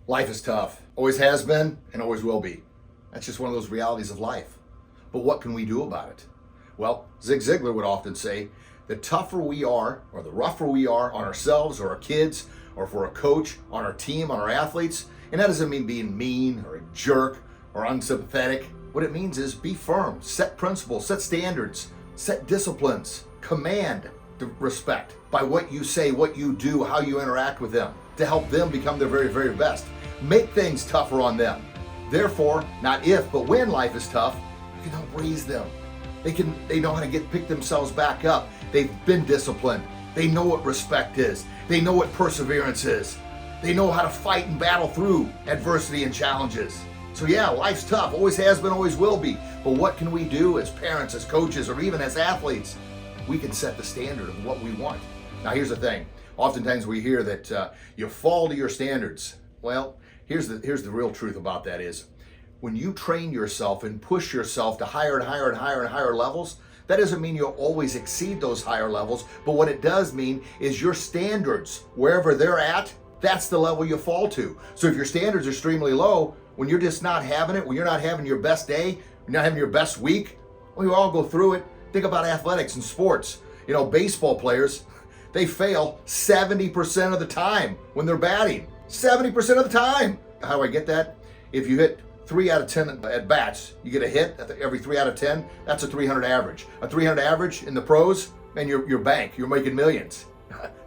Life is tough. Always has been and always will be. That's just one of those realities of life. But what can we do about it? Well, Zig Ziglar would often say, the tougher we are, or the rougher we are on ourselves or our kids, or for a coach, on our team, on our athletes, and that doesn't mean being mean or a jerk or unsympathetic. What it means is be firm, set principles, set standards, set disciplines, command the respect by what you say, what you do, how you interact with them to help them become their very, very best. Make things tougher on them. Therefore, not if, but when life is tough, you can help raise them. They know how to pick themselves back up. They've been disciplined. They know what respect is. They know what perseverance is. They know how to fight and battle through adversity and challenges. So yeah, life's tough, always has been, always will be. But what can we do as parents, as coaches, or even as athletes? We can set the standard of what we want. Now here's the thing. Oftentimes we hear that you fall to your standards. Well, here's the real truth about that is, when you train yourself and push yourself to higher and higher and higher and higher levels, that doesn't mean you'll always exceed those higher levels, but what it does mean is your standards, wherever they're at, that's the level you fall to. So if your standards are extremely low, when you're just not having it, when you're not having your best day, you're not having your best week, well, you all go through it. Think about athletics and sports. You know, baseball players, they fail 70% of the time when they're batting. 70% of the time. How do I get that? If you hit 3 out of 10 at bats, you get a hit every 3 out of 10, that's a 300 average. A 300 average in the pros, and you're bank, you're making millions.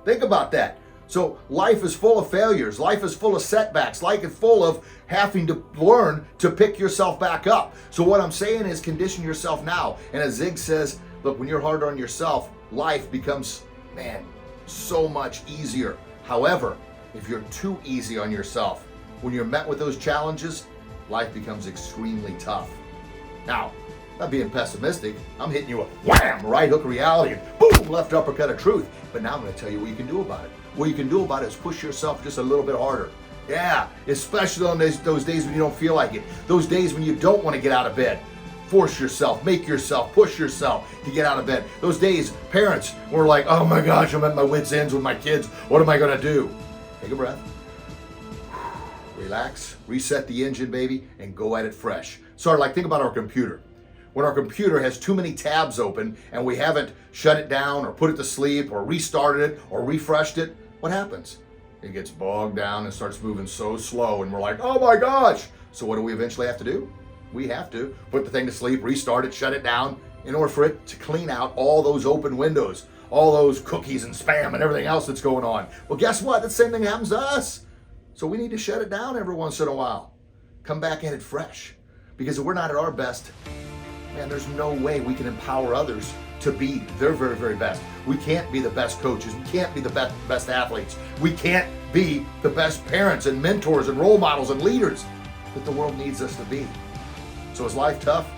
Think about that. So life is full of failures. Life is full of setbacks. Life is full of having to learn to pick yourself back up. So what I'm saying is condition yourself now. And as Zig says, look, when you're hard on yourself, life becomes, man, so much easier. However, if you're too easy on yourself, when you're met with those challenges, life becomes extremely tough. Now, not being pessimistic, I'm hitting you with wham, right hook of reality, and boom, left uppercut of truth. But now I'm going to tell you what you can do about it. What you can do about it is push yourself just a little bit harder. Yeah, especially on those days when you don't feel like it. Those days when you don't want to get out of bed. Force yourself, make yourself, push yourself to get out of bed. Those days, parents were like, oh my gosh, I'm at my wit's ends with my kids. What am I going to do? Take a breath. Relax, reset the engine, baby, and go at it fresh. Sort of like, think about our computer. When our computer has too many tabs open and we haven't shut it down or put it to sleep or restarted it or refreshed it, what happens? It gets bogged down and starts moving so slow, and we're like, oh my gosh. So what do we eventually have to do? We have to put the thing to sleep, restart it, shut it down, in order for it to clean out all those open windows, all those cookies and spam and everything else that's going on. Well, guess what? The same thing happens to us. So we need to shut it down every once in a while. Come back at it fresh. Because if we're not at our best, man, there's no way we can empower others to be their very, very best. We can't be the best coaches. We can't be the best athletes. We can't be the best parents and mentors and role models and leaders that the world needs us to be. So is life tough?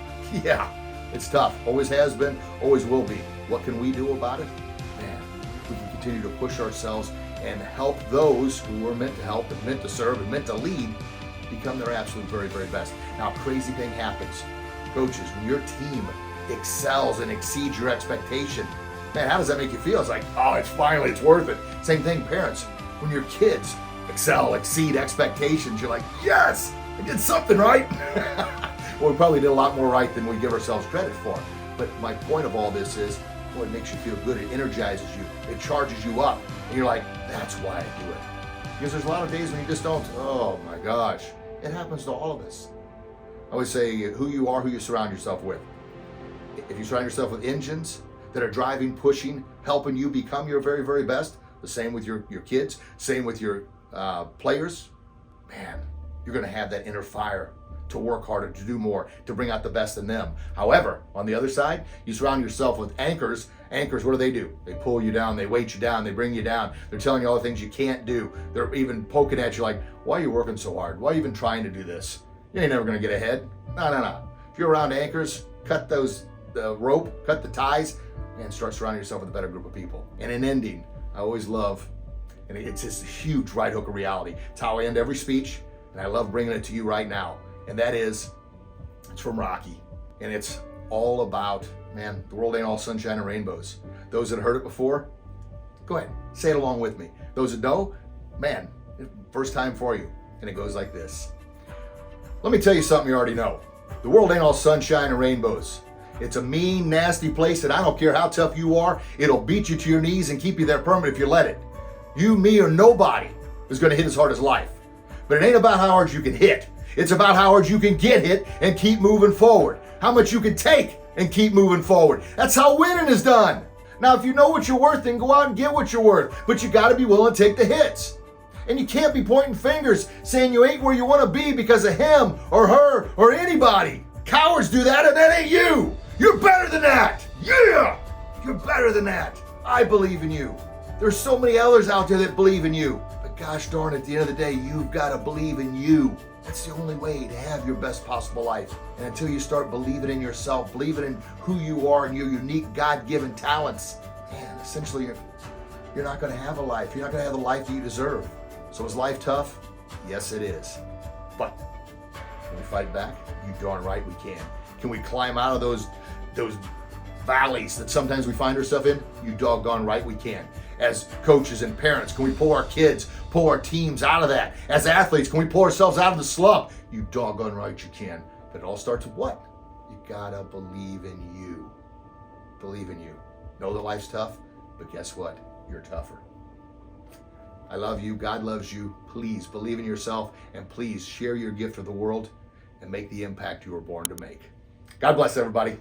Yeah, it's tough. Always has been, always will be. What can we do about it? Man, we can continue to push ourselves and help those who we're meant to help and meant to serve and meant to lead become their absolute very, very best. Now, crazy thing happens. Coaches, when your team excels and exceeds your expectation, man, how does that make you feel? It's like, oh, it's worth it. Same thing, parents. When your kids excel, exceed expectations, you're like, yes, I did something right. Well, we probably did a lot more right than we give ourselves credit for. But my point of all this is, boy, it makes you feel good. It energizes you. It charges you up. And you're like, that's why I do it. Because there's a lot of days when you just don't. Oh my gosh. It happens to all of us. I always say, who you are, who you surround yourself with. If you surround yourself with engines that are driving, pushing, helping you become your very, very best, the same with your kids, same with your players, man, you're going to have that inner fire to work harder, to do more, to bring out the best in them. However, on the other side, you surround yourself with anchors. Anchors, what do? They pull you down, they weight you down, they bring you down. They're telling you all the things you can't do. They're even poking at you like, why are you working so hard? Why are you even trying to do this? You ain't never gonna get ahead. No. If you're around anchors, cut the rope, cut the ties, and start surrounding yourself with a better group of people. And in ending, I always love, and it's just a huge right hook of reality. It's how I end every speech, and I love bringing it to you right now. And that is, it's from Rocky. And it's all about, man, the world ain't all sunshine and rainbows. Those that have heard it before, go ahead, say it along with me. Those that know, man, first time for you. And it goes like this. Let me tell you something you already know. The world ain't all sunshine and rainbows. It's a mean, nasty place that I don't care how tough you are, it'll beat you to your knees and keep you there permanent if you let it. You, me, or nobody is going to hit as hard as life. But it ain't about how hard you can hit. It's about how hard you can get hit and keep moving forward. How much you can take and keep moving forward. That's how winning is done. Now, if you know what you're worth, then go out and get what you're worth. But you got to be willing to take the hits. And you can't be pointing fingers saying you ain't where you want to be because of him or her or anybody. Cowards do that, and that ain't you. You're better than that. Yeah, you're better than that. I believe in you. There's so many others out there that believe in you. But gosh darn, at the end of the day, you've got to believe in you. That's the only way to have your best possible life. And until you start believing in yourself, believing in who you are and your unique God-given talents, man, essentially you're not going to have a life. You're not going to have the life that you deserve. So is life tough? Yes, it is. But can we fight back? You darn right we can. Can we climb out of those valleys that sometimes we find ourselves in? You doggone right we can. As coaches and parents, can we pull our kids, pull our teams out of that? As athletes, can we pull ourselves out of the slump? You doggone right you can. But it all starts with what? You gotta believe in you. Believe in you. Know that life's tough, but guess what? You're tougher. I love you. God loves you. Please believe in yourself, and please share your gift with the world and make the impact you were born to make. God bless everybody.